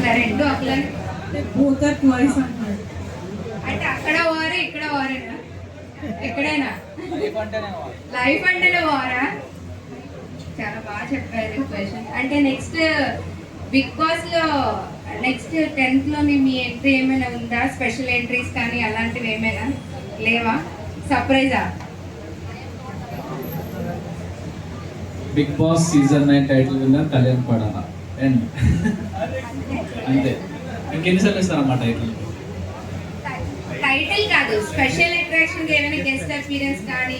ఉందా రెండు అట్లా వాయిస్ అంటున్నాడు. అంటే అక్కడ వారే ఇక్కడ వారేనా ఎక్కడైనా లైఫ్ అంటేనే వారా? చాలా బాగా చెప్పారు క్వశ్చన్. అంటే నెక్స్ట్ బిగ్ బాస్ లో నెక్స్ట్ 10th లోని మీ ఎంట్రీ ఏమైనా ఉందా? స్పెషల్ ఎంట్రీస్ కానీ అలాంటివి ఏమైనా లేవా? సర్ప్రైజా? Big boss season 9 title winner Kalyan పడాలా అండ్ అంతే. ఇంకెన్నిసార్లు ఇస్తారమ్మా టైటిల్? టైటిల్ కాదు, స్పెషల్ అట్రాక్షన్ ఏమైనా గెస్ట్ అపీరెన్స్ కానీ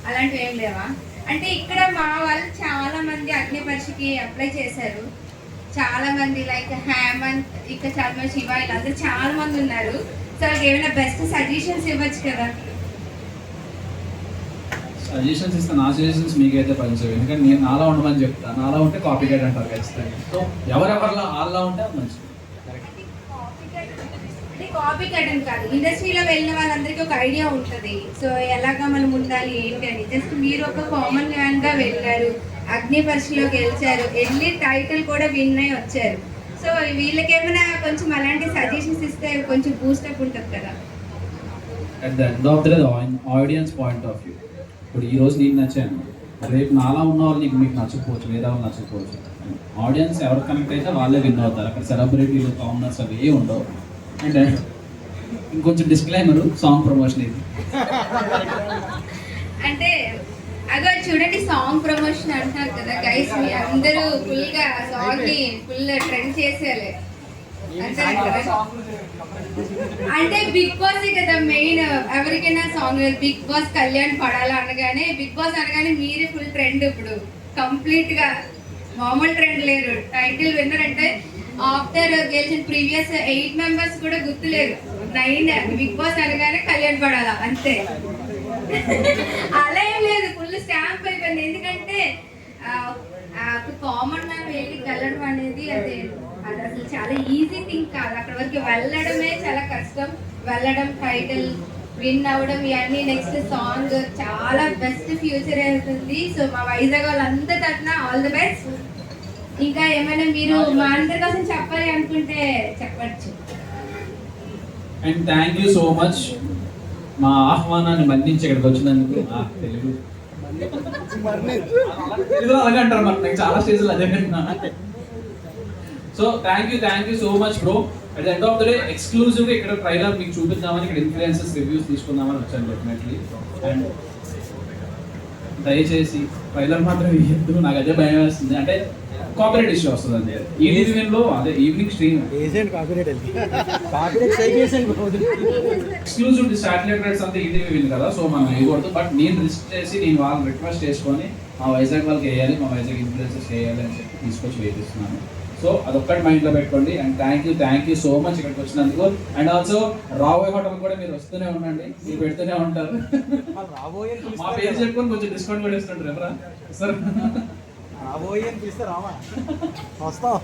అలాంటివి ఏం లేవా? అంటే ఇక్కడ మా వాళ్ళు చాలా మంది అగ్ని పరీక్షకి అప్లై చేశారు. చాలా మంది లైక్ హేమంత్, ఇక్కడ చర్మ, శివ వీళ్ళందరూ చాలా మంది ఉన్నారు. సో వాళ్ళకి ఏమైనా బెస్ట్ సజెషన్స్ ఇవ్వచ్చు కదా? సజెషన్స్ ఇస్తాను. నా సజెషన్స్ మీకైతే పనిచేవి, ఎందుకంటే నేను నాలా ఉండమని చెప్తాను. నాలా ఉంటే కాపీ రైట్ అంటారు ఖచ్చితంగా. సో ఎవరెవరిలా వాళ్ళ ఉంటే అది మంచిది. అంటే కాపీ కట్టడం కాదు, ఇండస్ట్రీలో వెళ్ళిన వాళ్ళందరికీ ఒక ఐడియా ఉంటుంది. సో ఎలాగా మనం ఉండాలి ఏంటి అని. జస్ట్ మీరు ఒక కామన్ మ్యాన్ గా వెళ్ళారు, అగ్ని పరీక్షలో గెలిచారు, వెళ్ళి టైటిల్ కూడా విన్ అయి వచ్చారు. సో వీళ్ళకి ఏమైనా కొంచెం అలాంటి సజెషన్స్ ఇస్తే కొంచెం బూస్టప్ ఉంటుంది కదా. At the end of the day audience point of view. ఇప్పుడు ఈ రోజు నీకు నచ్చాను, రేపు నాలా ఉన్న వాళ్ళు మీకు నచ్చకపోవచ్చు, లేదా వాళ్ళు నచ్చకపోవచ్చు. ఆడియన్స్ ఎవరు కనెక్ట్ అయితే వాళ్ళే విన్ అవుతారు. అక్కడ సెలబ్రిటీలు, కామనర్స్ అవి ఏ ఉండవు. అండ్ ఇంకొంచెం డిస్క్లైమర్, సాంగ్ ప్రమోషన్ ఇది. అంటే అదో చూడండి, సాంగ్ ప్రమోషన్ అంటున్నారు కదా గైస్, మీ అందరూ ఫుల్ గా సాంగ్ ని ఫుల్ ట్రెండ్ చేసేయాలి అంటే బిగ్ బాస్ కదా మెయిన్. ఎవరికైనా సాంగ్ బిగ్ బాస్ కళ్యాణ్ పడాలా అనగానే, బిగ్ బాస్ అనగానే మీరే ఫుల్ ట్రెండ్. ఇప్పుడు కంప్లీట్ గా మామూలు ట్రెండ్ లేరు. టైటిల్ విన్నర్ అంటే ఆఫ్టర్ గెలిచిన ప్రీవియస్ 8 మెంబర్స్ కూడా గుర్తులేరు. 9 బిగ్ బాస్ అనగానే కళ్యాణ్ పడాలా అంతే. అలా ఏం లేదు, ఫుల్ స్టాంప్ అయిపోయింది. ఎందుకంటే కామన్ మ్యాన్ వెళ్ళి వెళ్ళడం అనేది అది అసలు చాలా ఈజీ థింగ్ కాదు. అక్కడ వరకు వెళ్ళడమే చాలా కష్టం. వెళ్ళడం, టైటిల్ విన్ అవ్వడం, ఇవన్నీ నెక్స్ట్ సాంగ్ చాలా బెస్ట్ ఫ్యూచర్ అవుతుంది. సో మా వైజాగ్ వాళ్ళంతా తరఫున ఆల్ ది బెస్ట్. ఇంకా ఏమైనా మీరు మా అందరి కోసం చెప్పాలి అనుకుంటే చెప్పచ్చు. And thank you so much మా ఆహ్వానాన్ని మన్నించి ఇక్కడికి వచ్చినందుకు. తెలుగు అలాగే అంటారు మరి, నాకు చాలా స్టేజ్లు అదే విన్నా. So thank you so much bro. At the end of the day ఎక్స్క్లూజివ్గా ఇక్కడ ట్రైలర్ మీకు చూపిద్దామని, ఇక్కడ ఇన్ఫ్లుయెన్సెస్ రివ్యూస్ తీసుకుందామని వచ్చాను డెఫినెట్లీ. అండ్ దయచేసి ట్రైలర్ మాత్రం ఇవ్వద్దు, నాకు అదే భయం వేస్తుంది. అంటే కాపీరైట్ ఇష్యూ వస్తుంది అంతే. ఈవినింగ్లో అదే evening stream exclusive satellite rights అంతా ఈటీవీ విన్ కదా, సో మనం వేయకూడదు. బట్ నేను రిస్క్ చేసి నేను వాళ్ళని రిక్వెస్ట్ చేసుకొని మా వైజాగ్ వాళ్ళకి వేయాలి, మా వైజాగ్ ఇన్ఫ్లుయెన్సెస్ వేయాలి అని చెప్పి తీసుకొచ్చి వేపిస్తున్నాను. సో అదొక్కటి మైండ్లో పెట్టుకోండి. And thank you so much ఇక్కడికి వచ్చినందుకు. అండ్ ఆల్సో రాబోయే హోటల్ కూడా మీరు వస్తూనే ఉండండి, మీరు పెడుతూనే ఉంటారు. మా పేరు చెప్పుకొని కొంచెం డిస్కౌంట్ కూడా ఇస్తుంటారు ఎవరా సార్? రాబోయే అని పిలిస్తే రావా, వస్తాం.